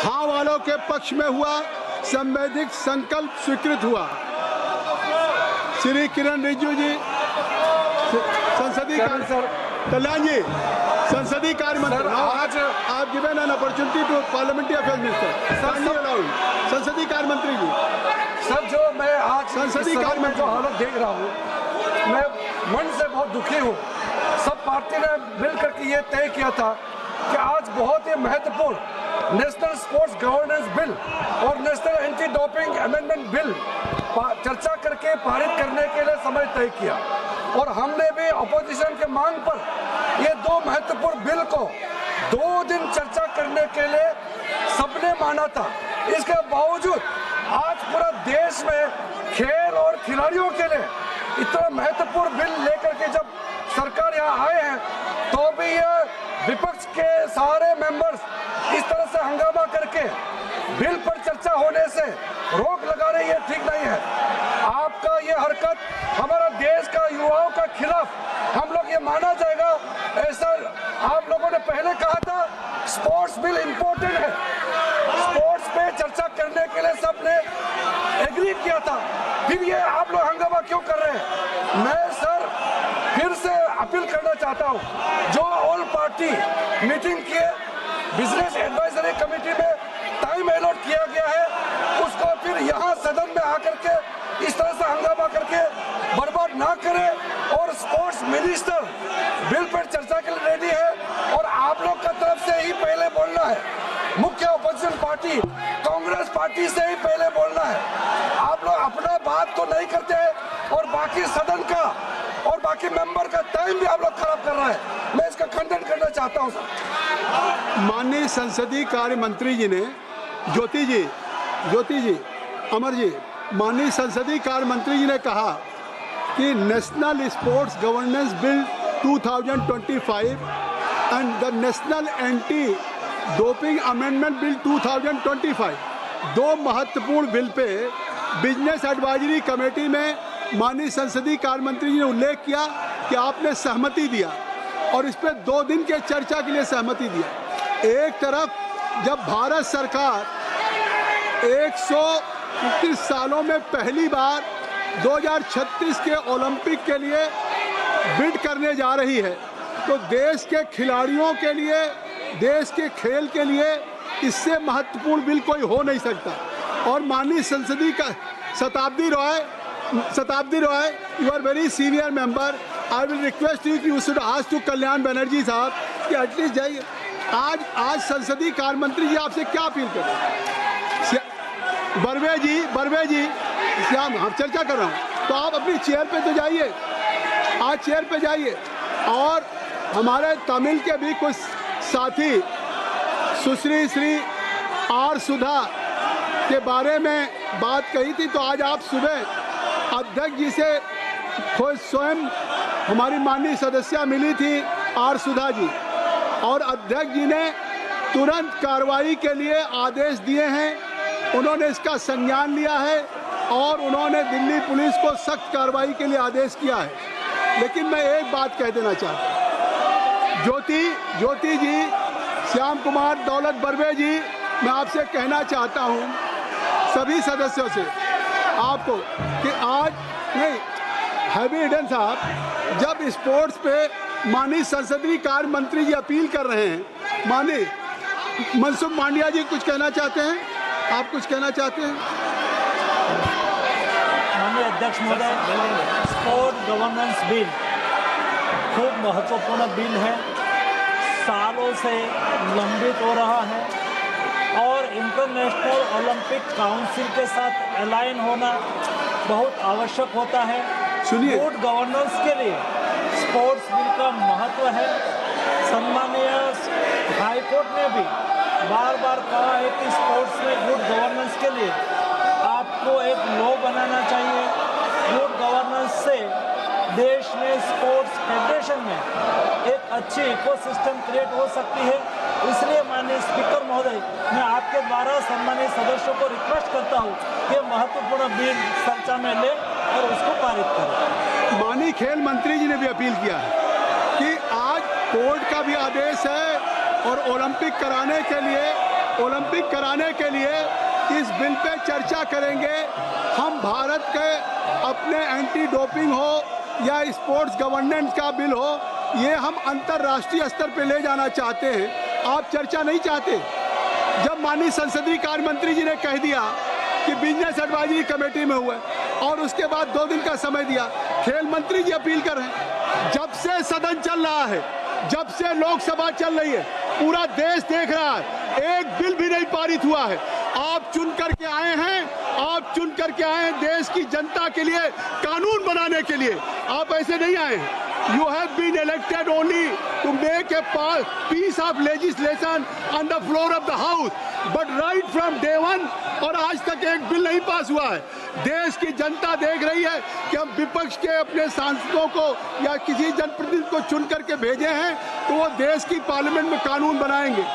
हाँ वालों के पक्ष में हुआ, संवैधानिक संकल्प स्वीकृत हुआ। श्री किरण रिजिजू जी, संसदीय कल्याण जी, संसदीय कार्य मंत्री। आज आप given an opportunity to parliamentary affairs minister, संसदीय कार्य मंत्री जी। सर, जो मैं आज संसदीय कार्य में जो हालत देख रहा हूँ, मैं मन से बहुत दुखी हूँ। सब पार्टी ने मिलकर के ये तय किया था कि आज बहुत ही महत्वपूर्ण नेशनल स्पोर्ट्स गवर्नेंस बिल और national anti doping amendment bill चर्चा करके पारित करने के लिए समय तय किया, और हमने भी अपोजिशन के मांग पर ये दो महत्वपूर्ण बिल को 2 दिन चर्चा करने के लिए सबने माना था। इसके बावजूद आज पूरा देश में खेल और खिलाड़ियों के लिए इतना महत्वपूर्ण बिल लेकर के जब सरकार यहाँ आए हैं, तो भी ये विपक्ष के सारे मेंबर्स इस तरह से हंगामा करके बिल पर चर्चा होने से रोक लगा रहे, ये ठीक नहीं है। आपका ये हरकत हमारा देश का युवाओं का खिलाफ हम लोग ये माना जाएगा। ऐसा आप लोगों ने पहले कहा था स्पोर्ट्स बिल इम्पोर्टेंट है, स्पोर्ट्स पे चर्चा करने के लिए सबने एग्री किया था, फिर ये आप लोग हंगामा क्यों कर रहे हैं? मैं सर फिर से अपील करना चाहता हूँ, जो ऑल पार्टी मीटिंग किए, बिजनेस एडवाइजरी कमेटी में टाइम अलॉट किया गया है, उसको फिर यहाँ सदन में आकर के इस तरह से हंगामा करके बर्बाद ना करें। और स्पोर्ट्स मिनिस्टर बिल पर चर्चा के लिए रेडी है, और आप लोग का तरफ से ही पहले बोलना है, मुख्य अपोजिशन पार्टी कांग्रेस पार्टी से ही पहले बोलना है। आप लोग अपना बात तो नहीं करते हैं, और बाकी सदन का और बाकी मेंबर का टाइम भी आप लोग खराब कर रहा है। मैं इसका खंडन करना चाहता हूं सर। माननीय संसदीय कार्य मंत्री जी ने, ज्योति जी, अमर जी, माननीय संसदीय कार्य मंत्री जी ने कहा कि national sports governance bill 2025 and the national anti doping amendment bill 2025, 2 महत्वपूर्ण bill pay business advisory committee में माननीय संसदीय कार्य मंत्री जी ने उल्लेख किया कि आपने सहमति दिया, और इस पे 2 दिन के चर्चा के लिए सहमति दिया। एक तरफ जब भारत सरकार 129 सालों में पहली बार 2036 के ओलंपिक के लिए बिड करने जा रही है, तो देश के खिलाड़ियों के लिए, देश के खेल के लिए इससे महत्वपूर्ण बिल कोई हो नहीं सकता। और माननीय संसदीय का Shatabdi Roy, you are very senior member, I will request you कि you should ask to Kalyan Banerjee साहब कि एटलीस्ट जाइए। आज संसदीय कार्य मंत्री जी आपसे क्या अपील करें? बर्वे जी, श्याम, हम चर्चा कर रहा हूँ, तो आप अपनी चेयर पे तो जाइए, आज चेयर पे जाइए। और हमारे तमिल के भी कुछ साथी सुश्री श्री आर सुधा के बारे में बात कही थी, तो आज आप सुबह अध्यक्ष जी से खुद स्वयं हमारी माननीय सदस्या मिली थी आर सुधा जी, और अध्यक्ष जी ने तुरंत कार्रवाई के लिए आदेश दिए हैं। उन्होंने इसका संज्ञान लिया है, और उन्होंने दिल्ली पुलिस को सख्त कार्रवाई के लिए आदेश किया है। लेकिन मैं एक बात कह देना चाहता हूँ, ज्योति जी, श्याम कुमार, दौलत बर्वे जी, मैं आपसे कहना चाहता हूँ, सभी सदस्यों से आपको, कि आज नहीं, हैवी ईडन साहब जब स्पोर्ट्स पे माननीय संसदीय कार्य मंत्री जी अपील कर रहे हैं, माननीय मनसुख मांडविया जी कुछ कहना चाहते हैं, आप कुछ कहना चाहते हैं? माननीय अध्यक्ष महोदय, स्पोर्ट गवर्नेंस बिल खूब महत्वपूर्ण बिल है, सालों से लंबित हो रहा है, और इंटरनेशनल ओलंपिक काउंसिल के साथ अलाइन होना बहुत आवश्यक होता है। सुनिए, गुड गवर्नेंस के लिए स्पोर्ट्स बिल का महत्व है। सम्मानीय हाई कोर्ट ने भी बार बार कहा है कि स्पोर्ट्स में गुड गवर्नेंस के लिए आपको एक लॉ बनाना चाहिए। गुड गवर्नेंस से देश में स्पोर्ट्स फेडरेशन में एक अच्छी इकोसिस्टम क्रिएट हो सकती है। इसलिए माननीय स्पीकर महोदय, मैं आपके द्वारा सम्मानित सदस्यों को रिक्वेस्ट करता हूं कि महत्वपूर्ण बिल चर्चा में ले और उसको पारित करें। माननीय खेल मंत्री जी ने भी अपील किया है कि आज कोर्ट का भी आदेश है, और ओलंपिक कराने के लिए ओलंपिक कराने के लिए इस बिल पे चर्चा करेंगे। हम भारत के अपने एंटी डोपिंग हो या स्पोर्ट्स गवर्नेंस का बिल हो, ये हम अंतर्राष्ट्रीय स्तर पे ले जाना चाहते हैं। आप चर्चा नहीं चाहते। जब माननीय संसदीय कार्य मंत्री जी ने कह दिया कि बिजनेस एडवाइजरी कमेटी में हुआ और उसके बाद 2 दिन का समय दिया, खेल मंत्री जी अपील कर रहे हैं। जब से सदन चल रहा है, जब से लोकसभा चल रही है, पूरा देश देख रहा है, एक बिल भी नहीं पारित हुआ है। आप चुन करके आए हैं, आप चुन करके आए हैं देश की जनता के लिए कानून बनाने के लिए। आप ऐसे नहीं आए हैं। You have been elected only to make a piece of legislation on the floor of the house, but right from day one और आज तक एक बिल नहीं पास हुआ है। देश की जनता देख रही है कि हम विपक्ष के अपने सांसदों को या किसी जनप्रतिनिधि को चुन करके भेजे हैं, तो वो देश की पार्लियामेंट में कानून बनाएंगे।